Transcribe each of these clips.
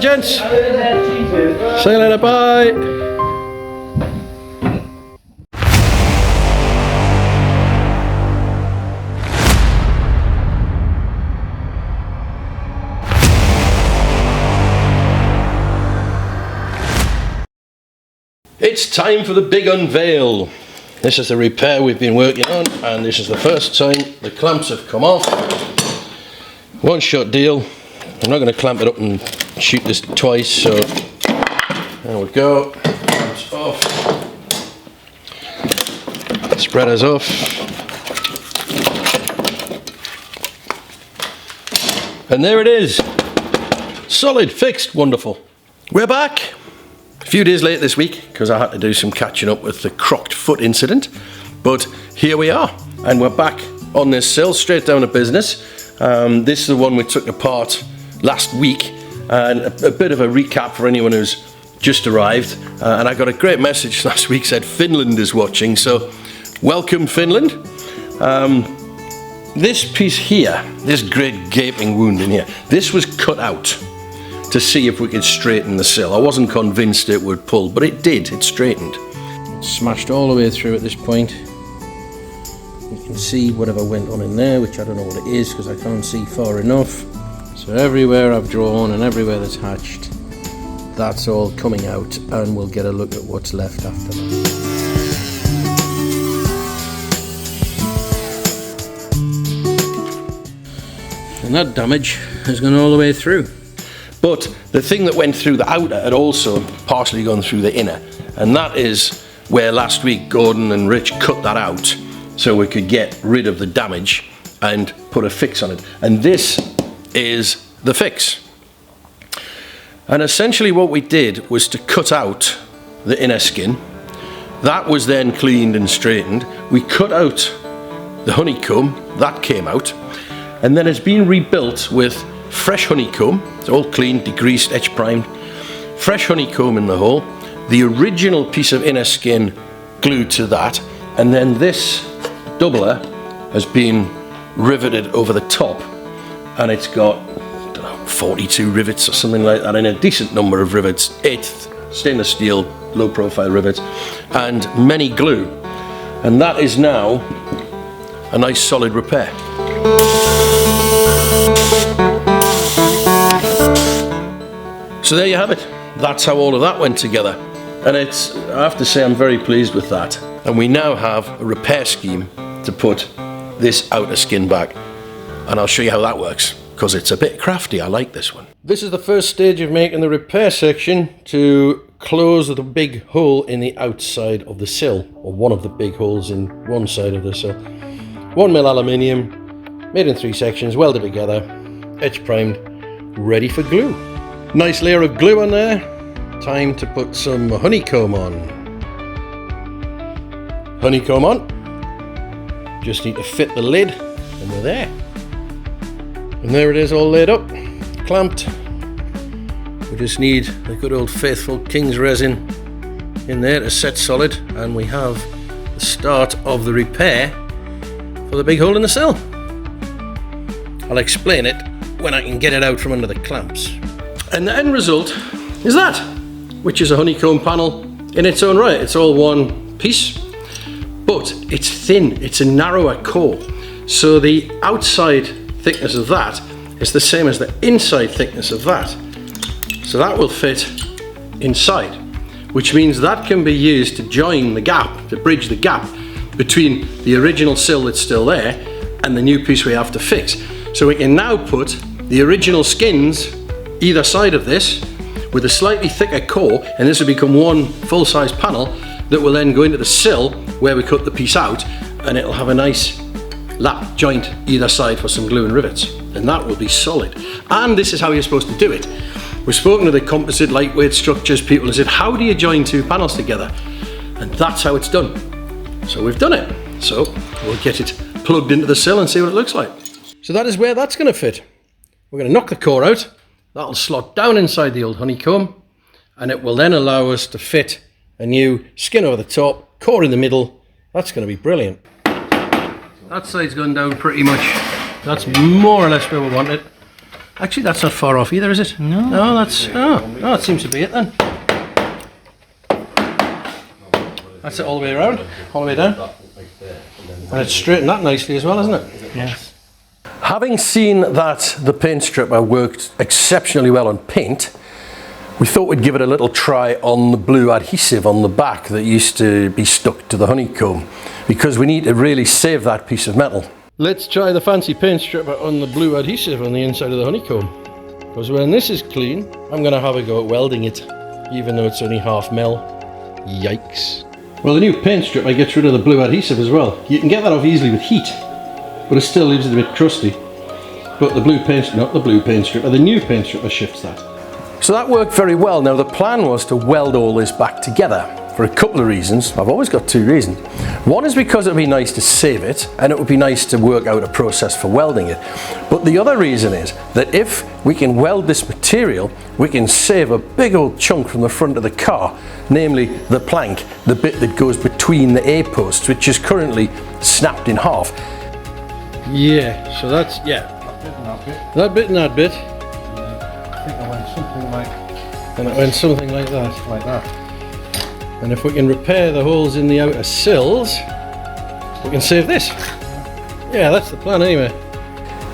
gents. See you later, bye. It's time for the big unveil. This is the repair we've been working on, and this is the first time the clamps have come off. One shot deal. I'm not going to clamp it up and shoot this twice, so there we go. Clamps off. Spreaders off. And there it is. Solid, fixed, wonderful. We're back. A few days late this week because I had to do some catching up with the crocked foot incident, but here we are and we're back on this sill, straight down to business. This is the one we took apart last week, and a bit of a recap for anyone who's just arrived. And I got a great message last week, said Finland is watching, so welcome Finland. This piece here, this great gaping wound in here, this was cut out to see if we could straighten the sill. I wasn't convinced it would pull, but it did, it straightened. It's smashed all the way through at this point. You can see whatever went on in there, which I don't know what it is because I can't see far enough. So everywhere I've drawn and everywhere that's hatched, that's all coming out, and we'll get a look at what's left after that. And that damage has gone all the way through. But the thing that went through the outer had also partially gone through the inner, and that is where last week Gordon and Rich cut that out so we could get rid of the damage and put a fix on it. And this is the fix. And essentially what we did was to cut out the inner skin. That was then cleaned and straightened. We cut out the honeycomb, that came out, and then it's been rebuilt with fresh honeycomb. It's all clean, degreased, etch primed. Fresh honeycomb in the hole. The original piece of inner skin glued to that, and then this doubler has been riveted over the top, and it's got, I don't know, 42 rivets or something like that, and a decent number of rivets, 8th stainless steel low profile rivets, and many glue. And that is now a nice solid repair. So there you have it. That's how all of that went together. And it's, I have to say, I'm very pleased with that. And we now have a repair scheme to put this outer skin back. And I'll show you how that works, because it's a bit crafty. I like this one. This is the first stage of making the repair section to close the big hole in the outside of the sill, or one of the big holes in one side of the sill. 1mm aluminium, made in 3 sections, welded together, etch primed, ready for glue. Nice layer of glue on there. Time to put some honeycomb on. Honeycomb on. Just need to fit the lid and we're there. And there it is, all laid up, clamped. We just need the good old faithful King's resin in there to set solid, and we have the start of the repair for the big hole in the sill. I'll explain it when I can get it out from under the clamps. And the end result is that, which is a honeycomb panel in its own right. It's all one piece, but it's thin, it's a narrower core. So the outside thickness of that is the same as the inside thickness of that. So that will fit inside, which means that can be used to join the gap, to bridge the gap between the original sill that's still there and the new piece we have to fix. So we can now put the original skins either side of this with a slightly thicker core, and this will become one full-size panel that will then go into the sill where we cut the piece out, and it'll have a nice lap joint either side for some glue and rivets, and that will be solid. And this is how you're supposed to do it. We've spoken to the composite lightweight structures people and said, how do you join 2 panels together? And that's how it's done. So we've done it. So we'll get it plugged into the sill and see what it looks like. So that is where that's going to fit. We're going to knock the core out. That'll slot down inside the old honeycomb, and it will then allow us to fit a new skin over the top, core in the middle. That's going to be brilliant. That side's gone down pretty much. That's more or less where we want it. Actually, that's not far off either, is it? No. No, that's... Oh, that seems to be it then. That's it all the way around, all the way down. And it's straightened that nicely as well, isn't it? Yes. Having seen that the paint stripper worked exceptionally well on paint, we thought we'd give it a little try on the blue adhesive on the back that used to be stuck to the honeycomb, because we need to really save that piece of metal. Let's try the fancy paint stripper on the blue adhesive on the inside of the honeycomb, because when this is clean, I'm going to have a go at welding it, even though it's only half mil. Yikes. Well, the new paint stripper gets rid of the blue adhesive as well. You can get that off easily with heat, but it still leaves it a bit crusty. But the new paint stripper shifts that. So that worked very well. Now the plan was to weld all this back together for a couple of reasons. I've always got two reasons. One is because it would be nice to save it, and it would be nice to work out a process for welding it. But the other reason is that if we can weld this material, we can save a big old chunk from the front of the car, namely the plank, the bit that goes between the A posts, which is currently snapped in half. Yeah, so that's, yeah. That bit and that bit. I think I went something like... And it went something like that. Like that. And if we can repair the holes in the outer sills, we can save this. Yeah, that's the plan anyway.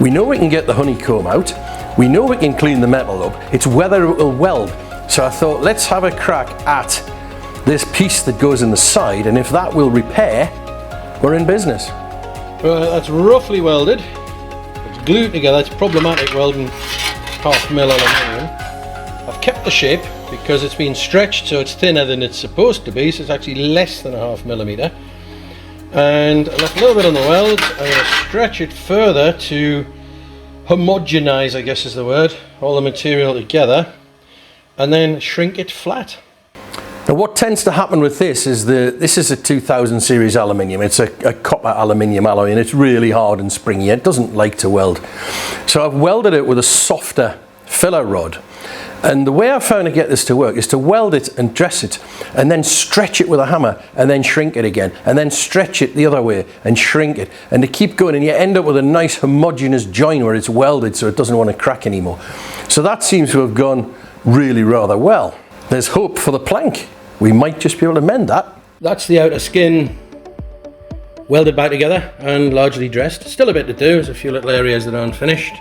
We know we can get the honeycomb out. We know we can clean the metal up. It's whether it will weld. So I thought, let's have a crack at this piece that goes in the side, and if that will repair, we're in business. That's roughly welded. It's glued together. It's problematic welding half mil aluminium. I've kept the shape because it's been stretched so it's thinner than it's supposed to be, so it's actually less than a ½ millimeter. And I left a little bit on the welds. I'm going to stretch it further to homogenize, I guess is the word, all the material together, and then shrink it flat. Now what tends to happen with this is this is a 2000 series aluminium. It's a copper aluminium alloy, and it's really hard and springy. It doesn't like to weld. So I've welded it with a softer filler rod. And the way I found to get this to work is to weld it and dress it, and then stretch it with a hammer, and then shrink it again, and then stretch it the other way and shrink it, and to keep going, and you end up with a nice homogeneous join where it's welded so it doesn't want to crack anymore. So that seems to have gone really rather well. There's hope for the plank. We might just be able to mend that. That's the outer skin welded back together and largely dressed. Still a bit to do, there's a few little areas that aren't finished,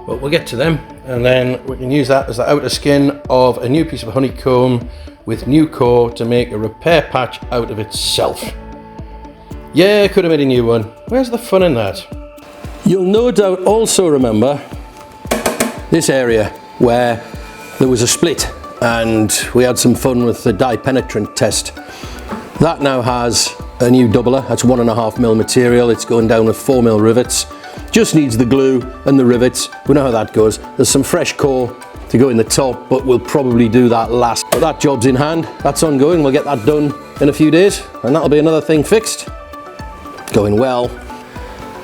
but we'll get to them, and then we can use that as the outer skin of a new piece of honeycomb with new core to make a repair patch out of itself. Yeah, could have made a new one. Where's the fun in that? You'll no doubt also remember this area where there was a split and we had some fun with the dye penetrant test. That now has a new doubler. That's 1.5 mil material. It's going down with 4 mil rivets. Just needs the glue and the rivets. We know how that goes. There's some fresh core to go in the top, but we'll probably do that last. But that job's in hand. That's ongoing. We'll get that done in a few days, and that'll be another thing fixed. Going well.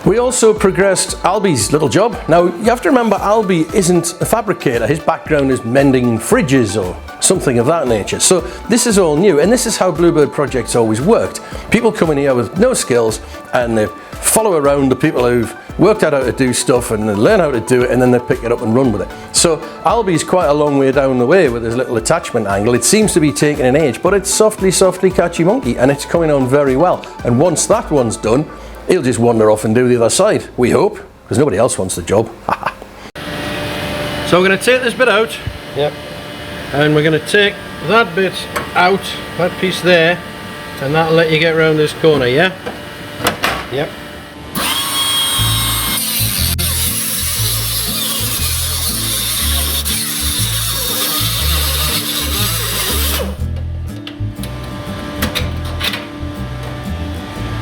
We also progressed Albie's little job. Now, you have to remember, Albie isn't a fabricator. His background is mending fridges or something of that nature. So this is all new, and this is how Bluebird Project's always worked. People come in here with no skills, and they follow around the people who've worked out how to do stuff, and they learn how to do it, and then they pick it up and run with it. So Albie's quite a long way down the way with his little attachment angle. It seems to be taking an age, but it's softly, softly catchy monkey, and it's coming on very well. And once that one's done, he'll just wander off and do the other side, we hope, because nobody else wants the job. So we're going to take this bit out. Yep. And we're going to take that bit out, that piece there, and that'll let you get around this corner, yeah? Yep.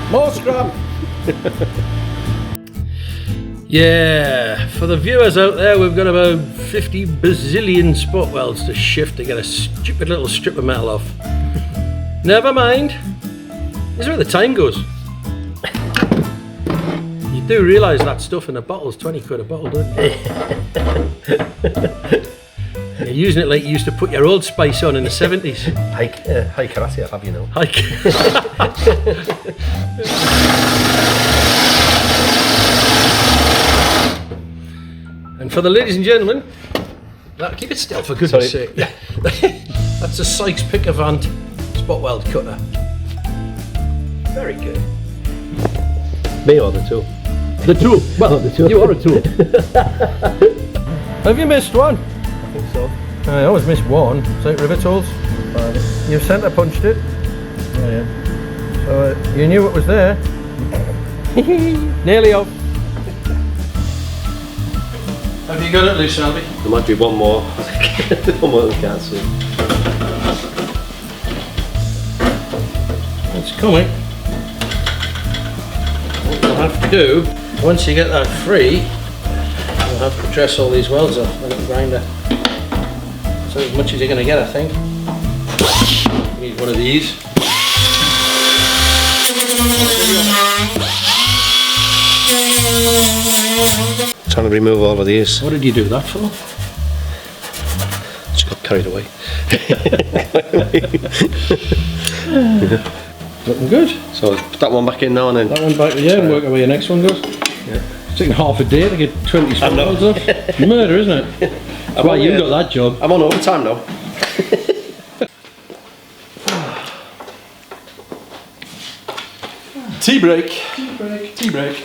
More scrap! Yeah, for the viewers out there, we've got about 50 bazillion spot welds to shift to get a stupid little strip of metal off. Never mind. This is where the time goes. You do realise that stuff in a bottle's 20 quid a bottle, don't you? You're using it like you used to put your Old Spice on in the 70s. High karate, I'll have you know. And And for the ladies and gentlemen, keep it still for goodness sake. Yeah. That's a Sykes Pickavant spot weld cutter. Very good. Me or the tool? The tool. Well, the tool. You are a tool. Have you missed one? I think so. I always miss one. So rivet tools. You've centre punched it. Oh yeah. So you knew it was there. Nearly off. Have you got it loose, Albie? There might be one more. One more we can't see. It's coming. What you'll have to do, once you get that free, you'll have to dress all these welds off with a grinder. So as much as you're going to get, I think. You need one of these. Trying to remove all of these. What did you do that for? Just got carried away. Looking good. So put that one back in now and then. That one back, yeah, and work out where your next one goes. Yeah. It's taking half a day to get 20 spot welds off. Murder, isn't it? That's why you got that job. I'm on overtime now. Tea break. Tea break. Tea break.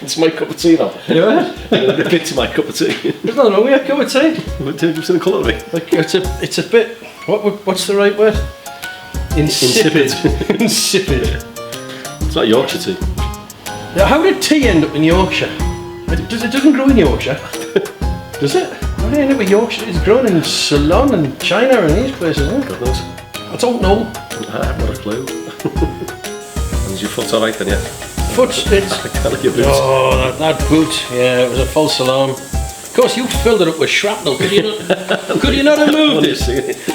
It's my cup of tea now. Yeah. It's my cup of tea. There's nothing wrong with a cup of tea. What did you see the colour of it? Like it's a bit. What's the right word? Insipid. Insipid. It's like Yorkshire tea. Now, how did tea end up in Yorkshire? It doesn't grow in Yorkshire. Does it? How did it end up in Yorkshire? It's grown in Ceylon and China and these places, isn't it? God knows. I don't know. I have not a clue. And is your foot alright then, yeah? Foot, it's... I can't like your boots. Oh, that boot. Yeah, it was a false alarm. Of course, you filled it up with shrapnel. Could you not, could you not have moved it?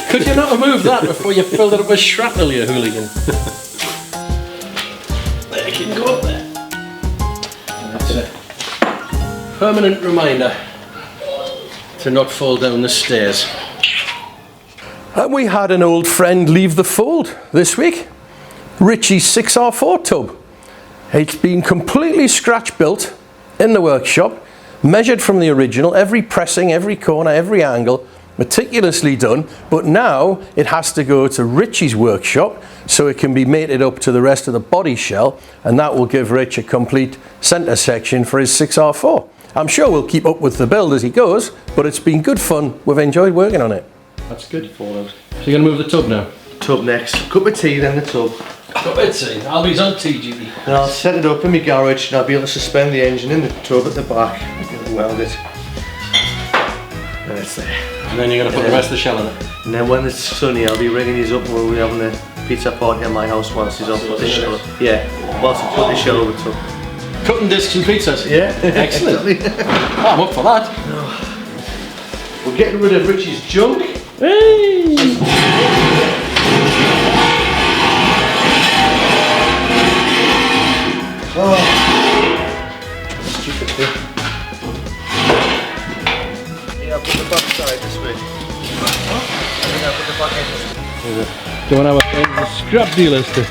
Could you not have moved that before you filled it up with shrapnel, you hooligan? There, you can go up there. That's it. Permanent reminder to not fall down the stairs. And we had an old friend leave the fold this week. Richie's 6R4 tub. It's been completely scratch built in the workshop, measured from the original, every pressing, every corner, every angle, meticulously done, but now it has to go to Richie's workshop so it can be mated up to the rest of the body shell, and that will give Rich a complete centre section for his 6R4. I'm sure we'll keep up with the build as he goes, but it's been good fun. We've enjoyed working on it. That's good. Fallout. So you're going to move the tub now? Tub next. Cup of tea, then the tub. Cup of tea. Albie's on tea duty. And I'll set it up in my garage and I'll be able to suspend the engine in the tub at the back and weld it. And it's there. And then you're going to put the rest of the shell in it? And then when it's sunny, I'll be ringing these up when we're having a pizza party at my house whilst he's on the shell. Yeah, whilst I put the shell over the tub. Cutting discs and pizzas? Yeah. Excellent. Exactly. Oh, I'm up for that. We're getting rid of Richie's junk. Hey! Oh, stupid thing. Yeah, I'll put the back side this way. And then I'll put the back end this way. Don't have a scrap dealers to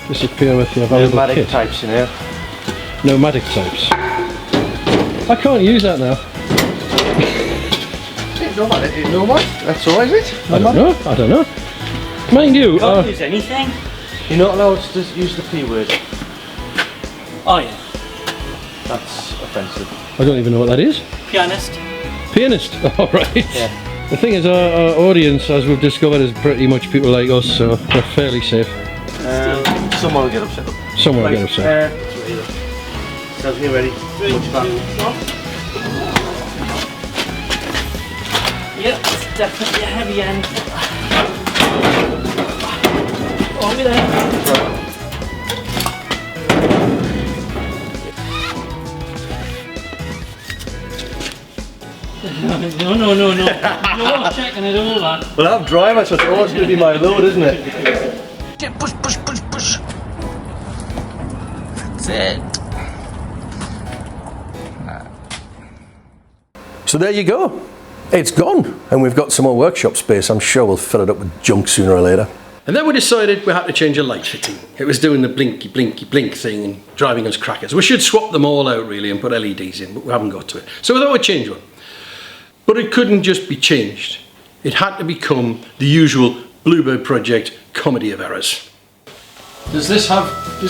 disappear with your valuable Pneumatic kit. types in here. Pneumatic types. I can't use that now. No what? That's all, is it? I don't know. Mind you, Can't use anything. You're not allowed to use the P word. Oh yeah. That's offensive. I don't even know what that is. Pianist. Pianist. All right. Yeah. The thing is, our audience, as we've discovered, is pretty much people like us, so we're fairly safe. Someone will get upset. Someone will get upset. Sounds here ready. Much back. Yep, it's definitely a heavy end. Over there. No. You're checking it all that. Well, I'm driver, so it's always going to be my load, isn't it? Push. That's it. So there you go. It's gone, and we've got some more workshop space. I'm sure we'll fill it up with junk sooner or later. And then we decided we had to change a light fitting. It was doing the blinky, blinky, blink thing and driving us crackers. We should swap them all out really and put LEDs in, but we haven't got to it. So we thought we'd change one. But it couldn't just be changed. It had to become the usual Bluebird Project comedy of errors. Does this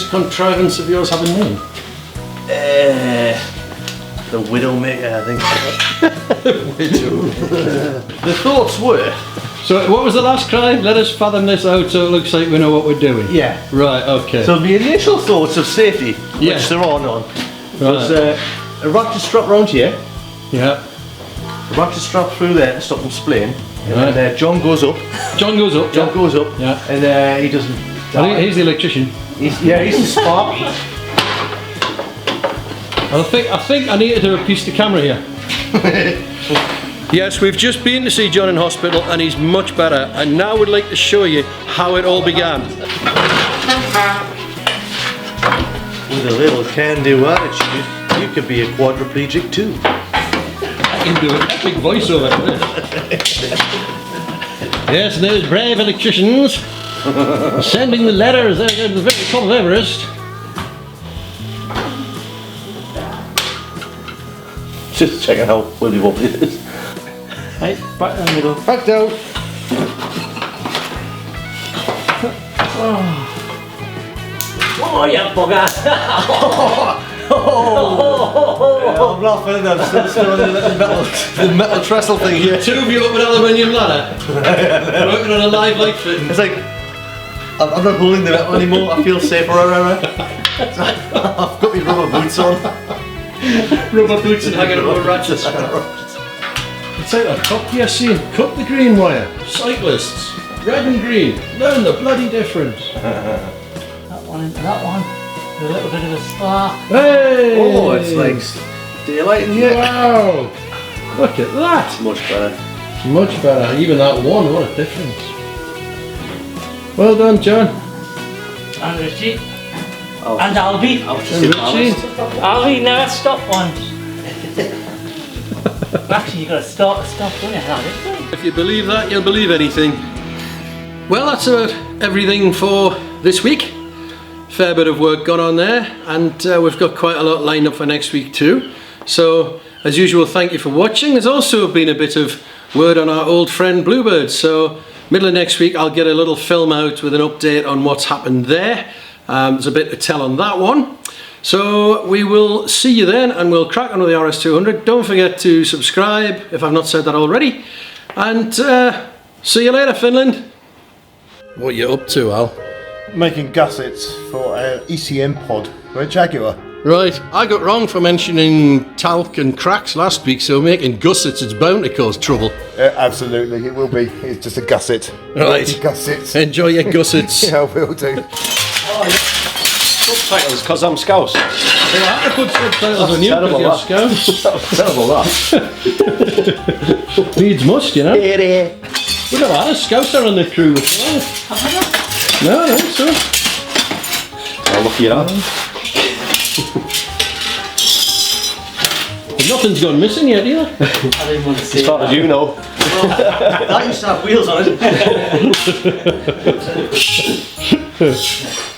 contrivance of yours have a name? The Widowmaker, I think. The thoughts were... So what was the last cry? Let us fathom this out so it looks like we know what we're doing. Yeah. Right, okay. So the initial thoughts of safety, Yeah. which there are none, was a ratchet strap round here, Yeah. a ratchet strap through there to stop them splaying, Right. and John goes up, John goes up. Yeah. and he doesn't I think he's the electrician. he's the spark. I think I need to do a piece to camera here. Yes, we've just been to see John in hospital and he's much better, and now we'd like to show you how it all began. With a little can-do attitude, you could be a quadriplegic too. I can do an epic voiceover for this. Yes, those brave electricians sending the letters at the very top of Everest. Just checking how wibbly wobbly it is. Right, back down the middle. Back down. Oh, you bugger! I'm laughing at still on the metal trestle thing here. Two of you up an aluminium ladder, working on a live light fitting. It's like, I'm not holding the metal anymore, I feel safer around. I've got my rubber boots on. Rubber boots and hanging up with ratchets. It's like that cup you're seeing. Cut the green wire. Cyclists. Red and green. Learn the bloody difference. That one into that one. A little bit of a spark. Hey! Oh, it's like daylight in here. Wow! Look at that. Much better. Much better. Even that one, what a difference. Well done, John. And Richie. And Albie. Albie never stopped once. Actually, you got to start to stop, don't you? If you believe that, you'll believe anything. Well, that's about everything for this week. Fair bit of work gone on there, and we've got quite a lot lined up for next week too. So, as usual, thank you for watching. There's also been a bit of word on our old friend Bluebird, so middle of next week I'll get a little film out with an update on what's happened there. There's a bit to tell on that one. So we will see you then, and we'll crack on with the RS200. Don't forget to subscribe if I've not said that already. And see you later, Finland. What are you up to, Al? Making gussets for our ECM pod for a Jaguar. Right, I got wrong for mentioning talc and cracks last week, so making gussets is bound to cause trouble. Absolutely, it will be. It's just a gusset. Right. Gussets. Enjoy your gussets. Yeah, I will do. Subtitles, because I'm Scouse. I have to put subtitles on you because you're Scouse. Terrible that. Needs must, you know. We've never had a Scouser on the crew before. No, I don't think so. I'll look you up. Nothing's gone missing yet, either. I didn't want to see As far as you know. that used to have wheels on it.